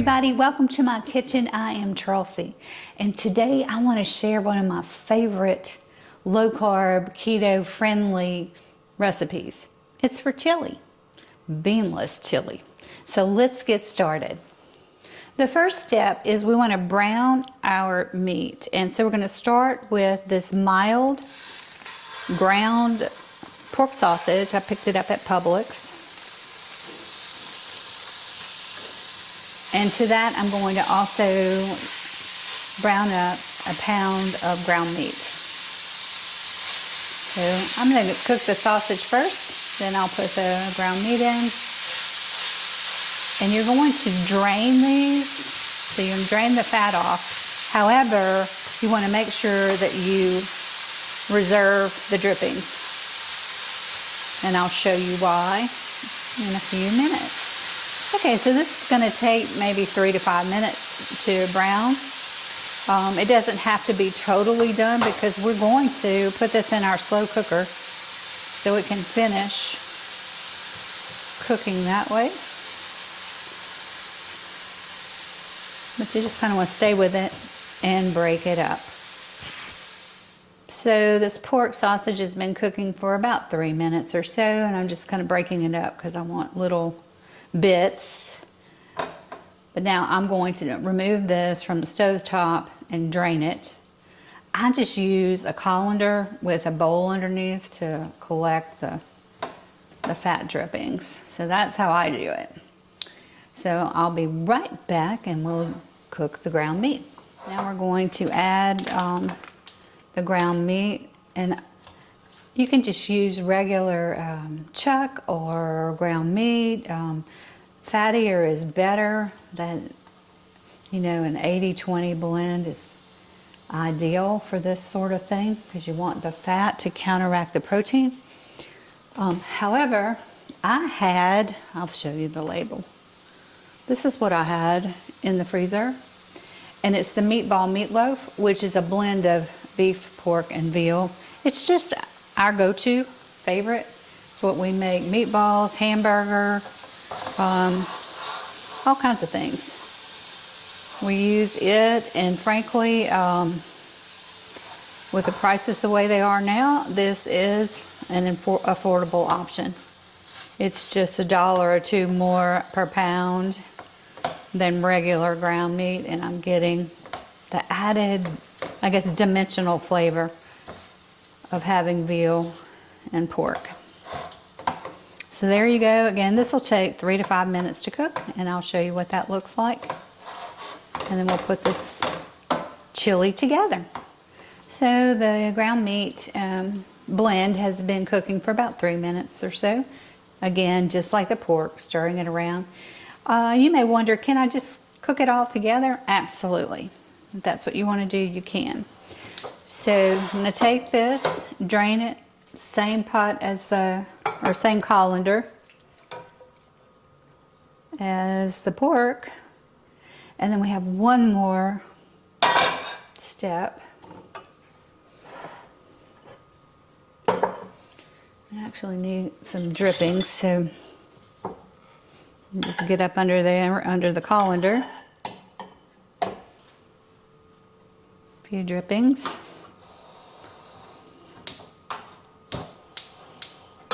everybody, welcome to my kitchen. I am Charlsie, and today I want to share one of my favorite low-carb, keto-friendly recipes. It's for chili, beanless chili. So let's get started. The first step is we want to brown our meat, and so we're going to start with this mild ground pork sausage. I picked it up at Publix. And to that, I'm going to also brown up a pound of ground meat. So I'm going to cook the sausage first, then I'll put the ground meat in. And you're going to drain these, so you're going to drain the fat off. However, you want to make sure that you reserve the drippings. And I'll show you why in a few minutes. Okay, so this is going to take maybe 3 to 5 minutes to brown. It doesn't have to be totally done because we're going to put this in our slow cooker so it can finish cooking that way. But you just kind of want to stay with it and break it up. So this pork sausage has been cooking for about 3 minutes or so, and I'm just kind of breaking it up because I want little bits. But now I'm going to remove this from the stove top and drain it. I just use a colander with a bowl underneath to collect the fat drippings. So that's how I do it. So I'll be right back and we'll cook the ground meat. Now we're going to add the ground meat, and you can just use regular chuck or ground meat. Fattier is better. Than, you know, an 80-20 blend is ideal for this sort of thing because you want the fat to counteract the protein. However, I'll show you the label. This is what I had in the freezer, and it's the meatball meatloaf, which is a blend of beef, pork, and veal. It's just our go-to favorite. It's what we make: meatballs, hamburger, all kinds of things. We use it, and frankly, with the prices the way they are now, this is an affordable option. It's just $1 or $2 more per pound than regular ground meat, and I'm getting the added, I guess, dimensional flavor of having veal and pork. So there you go. Again, this will take 3 to 5 minutes to cook, and I'll show you what that looks like. And then we'll put this chili together. So the ground meat blend has been cooking for about 3 minutes or so. Again, just like the pork, stirring it around. You may wonder, can I just cook it all together? Absolutely. If that's what you want to do, you can. So I'm going to take this, drain it, same pot as or same colander as the pork, and then we have one more step. I actually need some drippings, so just get up under there, under the colander. A few drippings.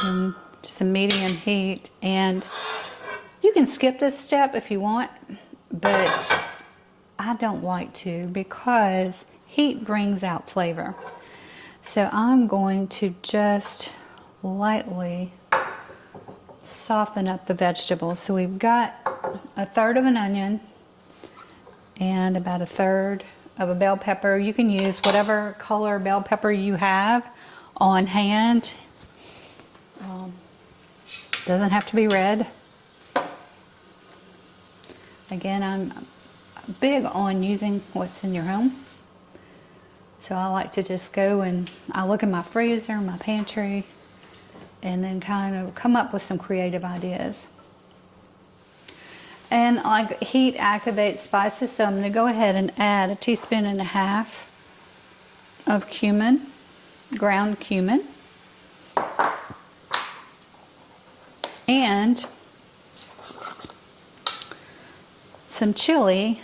And just a medium heat, and you can skip this step if you want, but I don't like to because heat brings out flavor. So I'm going to just lightly soften up the vegetables. So we've got 1/3 of an onion and about 1/3 of a bell pepper. You can use whatever color bell pepper you have on hand. Doesn't have to be red. Again, I'm big on using what's in your home. So I like to just go and I look in my freezer, my pantry, and then kind of come up with some creative ideas. And like heat activates spices, so I'm going to go ahead and add 1.5 teaspoons of cumin, ground cumin. And some chili.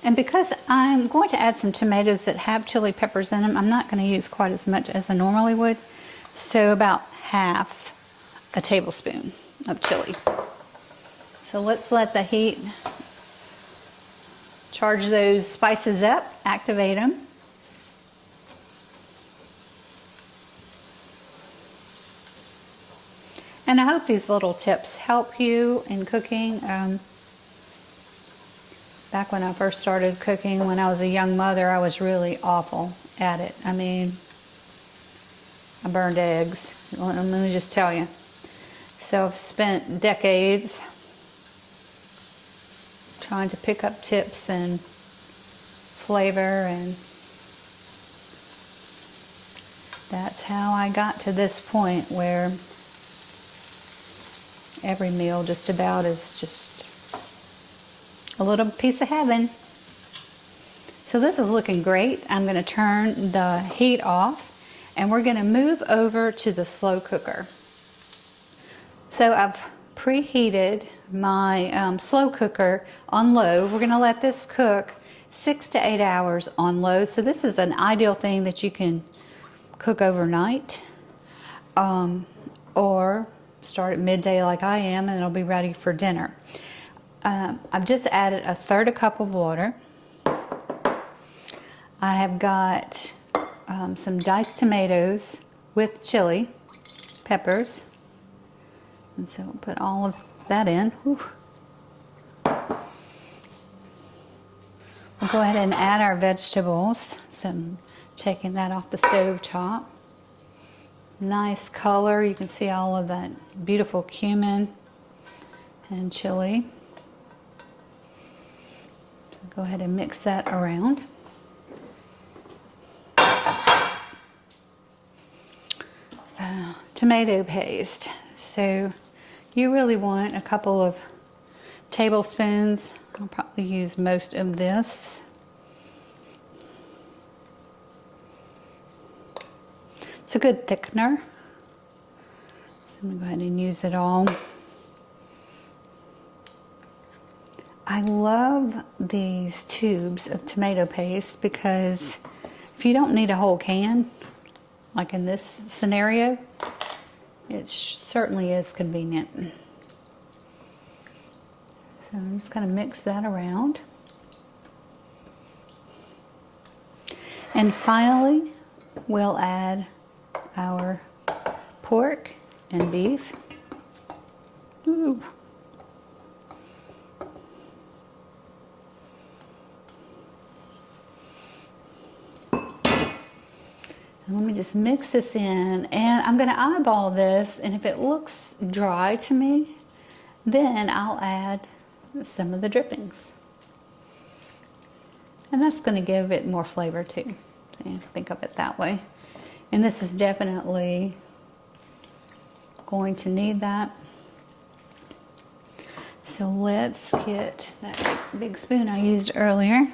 And because I'm going to add some tomatoes that have chili peppers in them, I'm not going to use quite as much as I normally would. So about half a tablespoon of chili. So let's let the heat charge those spices up, activate them. And I hope these little tips help you in cooking. Back when I first started cooking, when I was a young mother, I was really awful at it. I mean, I burned eggs. Let me just tell you. So I've spent decades trying to pick up tips and flavor, and that's how I got to this point where every meal just about is just a little piece of heaven. So this is looking great. I'm going to turn the heat off and we're going to move over to the slow cooker. So I've preheated my slow cooker on low. We're going to let this cook 6 to 8 hours on low. So this is an ideal thing that you can cook overnight, or start at midday like I am, and it'll be ready for dinner. I've just added 1/3 cup of water. I have got some diced tomatoes with chili peppers, and so we'll put all of that in. Whew. We'll go ahead and add our vegetables. So I'm taking that off the stove top. Nice color. You can see all of that beautiful cumin and chili. So go ahead and mix that around. Tomato paste. So you really want a couple of tablespoons. I'll probably use most of this. It's a good thickener. So I'm going to go ahead and use it all. I love these tubes of tomato paste because if you don't need a whole can, like in this scenario, it certainly is convenient. So I'm just going to mix that around. And finally, we'll add our pork and beef. Ooh. And let me just mix this in, and I'm going to eyeball this, and if it looks dry to me, then I'll add some of the drippings. And that's going to give it more flavor too. So think of it that way. And this is definitely going to need that. So let's get that big spoon I used earlier.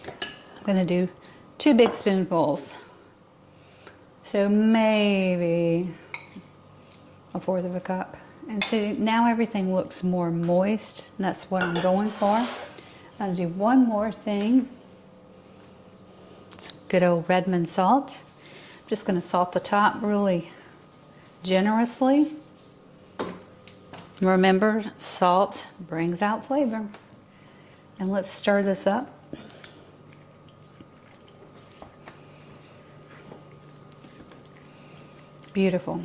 I'm going to do 2 big spoonfuls. So maybe 1/4 of a cup. And so now everything looks more moist, and that's what I'm going for. I'll do one more thing. It's good old Redmond salt. I'm just going to salt the top really generously. Remember, salt brings out flavor. And let's stir this up. Beautiful.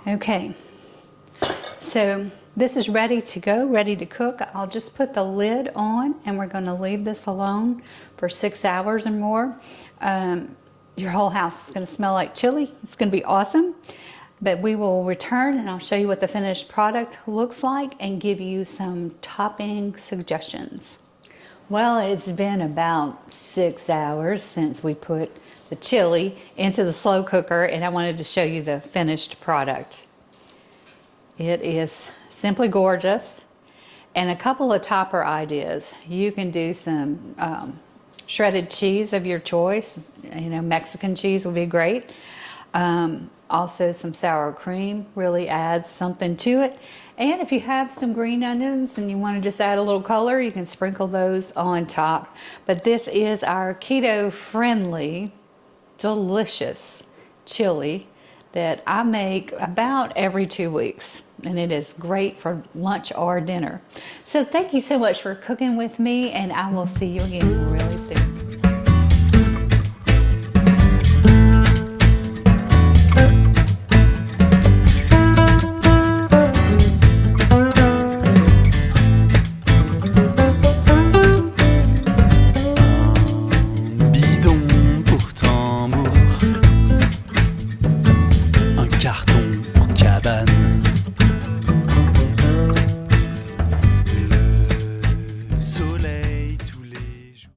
Okay. So this is ready to go, ready to cook. I'll just put the lid on and we're going to leave this alone for 6 hours or more. Your whole house is going to smell like chili. It's going to be awesome. But we will return and I'll show you what the finished product looks like and give you some topping suggestions. Well, it's been about 6 hours since we put the chili into the slow cooker, and I wanted to show you the finished product. It is simply gorgeous. And a couple of topper ideas. You can do some shredded cheese of your choice. You know, Mexican cheese would be great. Also some sour cream really adds something to it. And if you have some green onions and you want to just add a little color, you can sprinkle those on top. But this is our keto-friendly, delicious chili that I make about every 2 weeks. And it is great for lunch or dinner. So thank you so much for cooking with me, and I will see you again really soon.